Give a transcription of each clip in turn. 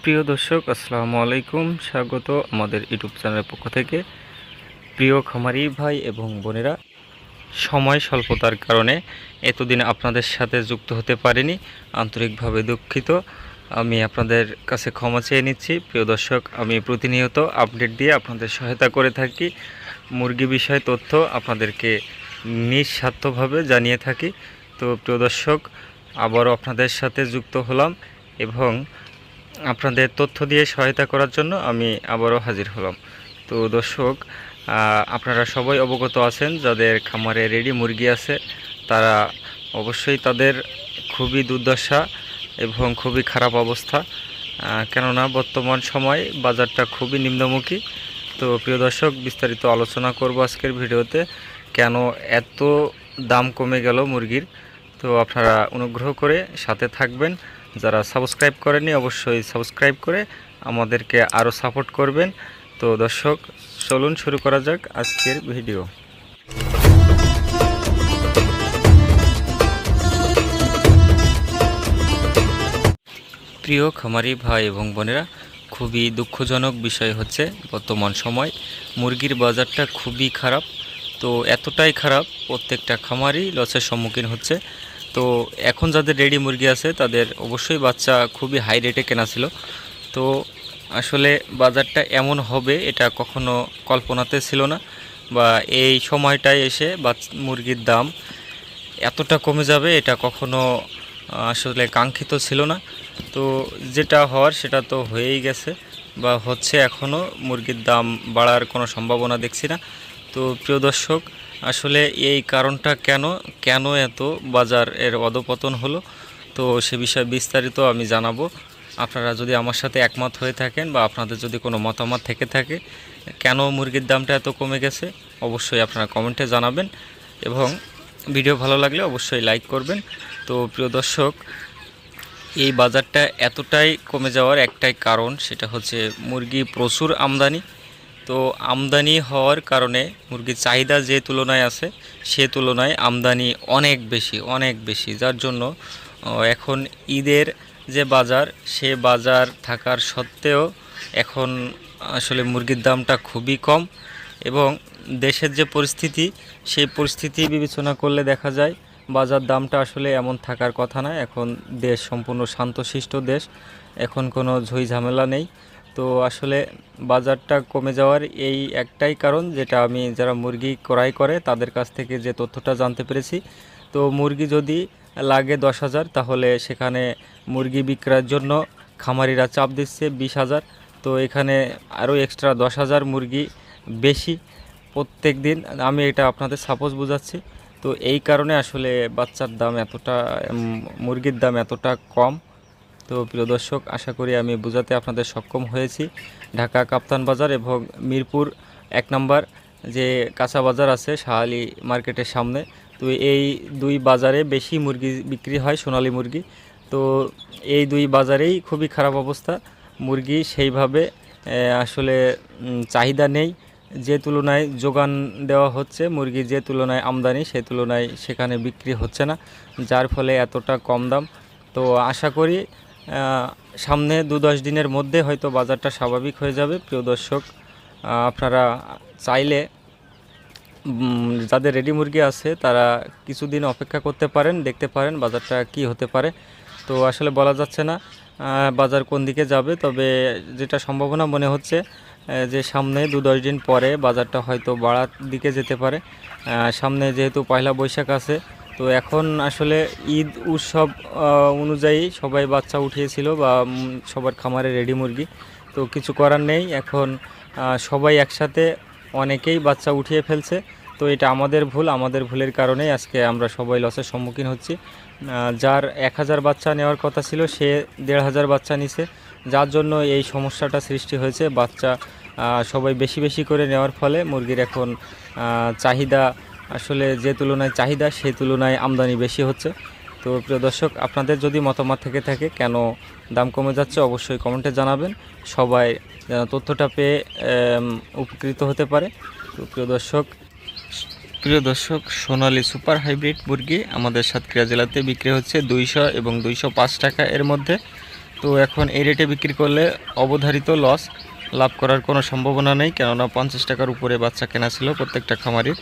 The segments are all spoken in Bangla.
প্রিয় দর্শক আসসালামু আলাইকুম, স্বাগত আমাদের ইউটিউব চ্যানেলের পক্ষ থেকে। প্রিয় খামারি ভাই এবং বোনেরা, সময় স্বল্পতার কারণে এতদিন আপনাদের সাথে যুক্ত হতে পারিনি, আন্তরিকভাবে দুঃখিত। আমি আপনাদের কাছে ক্ষমা চেয়ে নিচ্ছি। প্রিয় দর্শক, আমি প্রতিনিয়ত আপডেট দিয়ে আপনাদের সহায়তা করে থাকি। মুরগি বিষয়ে তথ্য আপনাদেরকে নিঃস্বার্থভাবে জানিয়ে থাকি। তো প্রিয় দর্শক, আবারও আপনাদের সাথে যুক্ত হলাম এবং আপনাদের তথ্য দিয়ে সহায়তা করার জন্য আমি আবারও হাজির হলাম। তো দর্শক, আপনারা সবাই অবগত আছেন, যাদের খামারে রেডি মুরগি আছে তারা অবশ্যই তাদের খুবই দুর্দশা এবং খুবই খারাপ অবস্থা, কেননা বর্তমান সময় বাজারটা খুবই নিম্নমুখী। তো প্রিয় দর্শক, বিস্তারিত আলোচনা করব আজকের ভিডিওতে, কেন এত দাম কমে গেল মুরগির। তো আপনারা অনুগ্রহ করে সাথে থাকবেন। যারা সাবস্ক্রাইব করেননি অবশ্যই সাবস্ক্রাইব করে আমাদেরকে আরও সাপোর্ট করবেন। তো দর্শক, চলুন শুরু করা যাক আজকের ভিডিও। প্রিয় খামারি ভাই এবং বোনেরা, খুবই দুঃখজনক বিষয় হচ্ছে বর্তমান সময় মুরগির বাজারটা খুবই খারাপ। তো এতটাই খারাপ, প্রত্যেকটা খামারই লসের সম্মুখীন হচ্ছে। তো এখন যাদের রেডি মুরগি আছে তাদের অবশ্যই বাচ্চা খুবই হাই রেটে কেনা ছিল। তো আসলে বাজারটা এমন হবে এটা কখনো কল্পনাতে ছিল না, বা এই সময়টায় এসে মুরগির দাম এতটা কমে যাবে এটা কখনো আসলে কাঙ্ক্ষিত ছিল না। তো যেটা হওয়ার সেটা তো হয়েই গেছে বা হচ্ছে, এখনও মুরগির দাম বাড়ার কোনো সম্ভাবনা দেখছি না। তো প্রিয় দর্শক, আসলে এই কারণটা কেন এত বাজারের অধপতন হলো, তো সে বিষয়ে বিস্তারিত আমি জানাবো। আপনারা যদি আমার সাথে একমত হয়ে থাকেন বা আপনাদের যদি কোনো মতামত থেকে থাকে কেন মুরগির দামটা এত কমে গেছে, অবশ্যই আপনারা কমেন্টে জানাবেন এবং ভিডিও ভালো লাগলে অবশ্যই লাইক করবেন। তো প্রিয় দর্শক, এই বাজারটা এতটাই কমে যাওয়ার একটাই কারণ, সেটা হচ্ছে মুরগি প্রচুর আমদানি। তো আমদানি হওয়ার কারণে মুরগির চাহিদা যে তুলনায় আছে সে তুলনায় আমদানি অনেক বেশি, যার জন্য এখন ঈদের যে বাজার, সে বাজার থাকার সত্ত্বেও এখন আসলে মুরগির দামটা খুবই কম। এবং দেশের যে পরিস্থিতি, সেই পরিস্থিতি বিবেচনা করলে দেখা যায় বাজার দামটা আসলে এমন থাকার কথা না। এখন দেশ সম্পূর্ণ শান্তশিষ্ট দেশ, এখন কোনো ঝই ঝামেলা নেই। তো আসলে বাজারটা কমে যাওয়ার এই একটাই কারণ, যেটা আমি যারা মুরগি ক্রয় করে তাদের কাছ থেকে যে তথ্যটা জানতে পেরেছি। তো মুরগি যদি লাগে 10,000, তাহলে সেখানে মুরগি বিক্রয়ের জন্য খামারিরা চাপ দিচ্ছে 20,000। তো এখানে আরও এক্সট্রা 10,000 মুরগি বেশি প্রত্যেক দিন। আমি এটা আপনাদের সাপোজ বোঝাচ্ছি। তো এই কারণে আসলে বাচ্চার দাম এতটা, মুরগির দাম এতটা কম। তো প্রিয় দর্শক, আশা করি আমি বোঝাতে আপনাদের সক্ষম হয়েছি। ঢাকা কাপ্তান বাজার এবং মিরপুর 1 নম্বর যে কাঁচা বাজার আছে শাহালি মার্কেটের সামনে, তো এই দুই বাজারে বেশি মুরগি বিক্রি হয়, সোনালী মুরগি। তো এই দুই বাজারেই খুবই খারাপ অবস্থা, মুরগি সেইভাবে আসলে চাহিদা নেই। যে তুলনায় যোগান দেওয়া হচ্ছে মুরগি, যে তুলনায় আমদানি, সেই তুলনায় সেখানে বিক্রি হচ্ছে না, যার ফলে এতটা কম দাম। তো আশা করি সামনে 2-10 দিনের মধ্যে হয়তো বাজারটা স্বাভাবিক হয়ে যাবে। প্রিয় দর্শক, আপনারা চাইলে যাদের রেডি মুরগি আছে তারা কিছুদিন অপেক্ষা করতে পারেন, দেখতে পারেন বাজারটা কি হতে পারে। তো আসলে বলা যাচ্ছে না বাজার কোন দিকে যাবে, তবে যেটা সম্ভাবনা মনে হচ্ছে যে সামনে 2-10 দিন পরে বাজারটা হয়তো বাড়ার দিকে যেতে পারে। সামনে যেহেতু পয়লা বৈশাখ আছে, তো এখন আসলে ঈদ উৎসব অনুযায়ী সবাই বাচ্চা উঠিয়েছিল বা সবার খামারে রেডি মুরগি। তো কিছু করার নেই, এখন সবাই একসাথে অনেকেই বাচ্চা উঠিয়ে ফেলছে। তো এটা আমাদের ভুলের কারণেই আজকে আমরা সবাই লসের সম্মুখীন হচ্ছি। যার 1000 বাচ্চা নেওয়ার কথা ছিল সে 1500 বাচ্চা নিছে, যার জন্য এই সমস্যাটা সৃষ্টি হয়েছে। বাচ্চা সবাই বেশি করে নেওয়ার ফলে মুরগির এখন চাহিদা, আসলে যে তুলনায় চাহিদা সেই তুলনায় আমদানি বেশি হচ্ছে। তো প্রিয় দর্শক, আপনাদের যদি মতামত থেকে থাকে কেন দাম কমে যাচ্ছে অবশ্যই কমেন্টে জানাবেন, সবাই তথ্যটা পেয়ে উপকৃত হতে পারে। তো প্রিয় দর্শক, সোনালী সুপার হাইব্রিড মুরগি আমাদের সাতক্ষীরা জেলাতে বিক্রি হচ্ছে 200 এবং 205 টাকা এর মধ্যে। তো এখন এই রেটে বিক্রি করলে অবধারিত লস, লাভ করার কোনো সম্ভাবনা নেই, কেননা 50 টাকার উপরে বাচ্চা কেনা ছিল প্রত্যেকটা খামারির।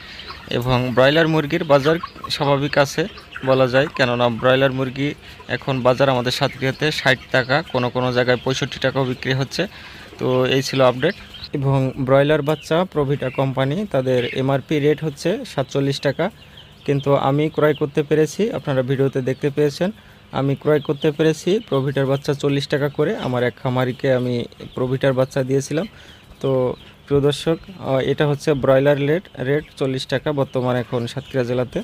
এবং ব্রয়লার মুরগির বাজার স্বাভাবিক আছে বলা যায়, কেননা ব্রয়লার মুরগি এখন বাজার আমাদের সাতক্ষীরাতে 60 টাকা, কোনো কোনো জায়গায় 65 টাকাও বিক্রি হচ্ছে। তো এই ছিল আপডেট। এবং ব্রয়লার বাচ্চা প্রভিটা কোম্পানি তাদের এমআরপি রেট হচ্ছে 47 টাকা, কিন্তু আমি ক্রয় করতে পেরেছি, আপনারা ভিডিওতে দেখতে পেয়েছেন, আমি ক্রয় করতে পেরেছি প্রভিটার বাচ্চা 40 টাকা করে। আমার এক খামারিকে আমি প্রভিটার বাচ্চা দিয়েছিলাম। তো প্রিয় দর্শক, এটা হচ্ছে ব্রয়লার রেট 40 টাকা বর্তমান এখন সাতক্ষীরা জেলাতে।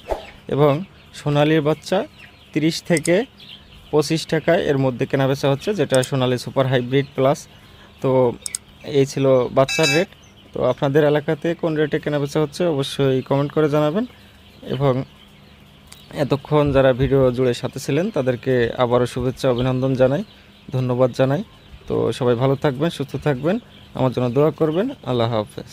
এবং সোনালির বাচ্চা 30 থেকে 25 টাকায় এর মধ্যে কেনাবেচা হচ্ছে, যেটা সোনালি সুপার হাইব্রিড প্লাস। তো এই ছিল বাচ্চার রেট। তো আপনাদের এলাকাতে কোন রেটে কেনাবেচা হচ্ছে অবশ্যই কমেন্ট করে জানাবেন। এবং এতক্ষণ যারা ভিডিও জুড়ে সাথে ছিলেন তাদেরকে আবারও শুভেচ্ছা অভিনন্দন জানাই, ধন্যবাদ জানাই। তো সবাই ভালো থাকবেন, সুস্থ থাকবেন, আমার জন্য দোয়া করবেন। আল্লাহ হাফেজ।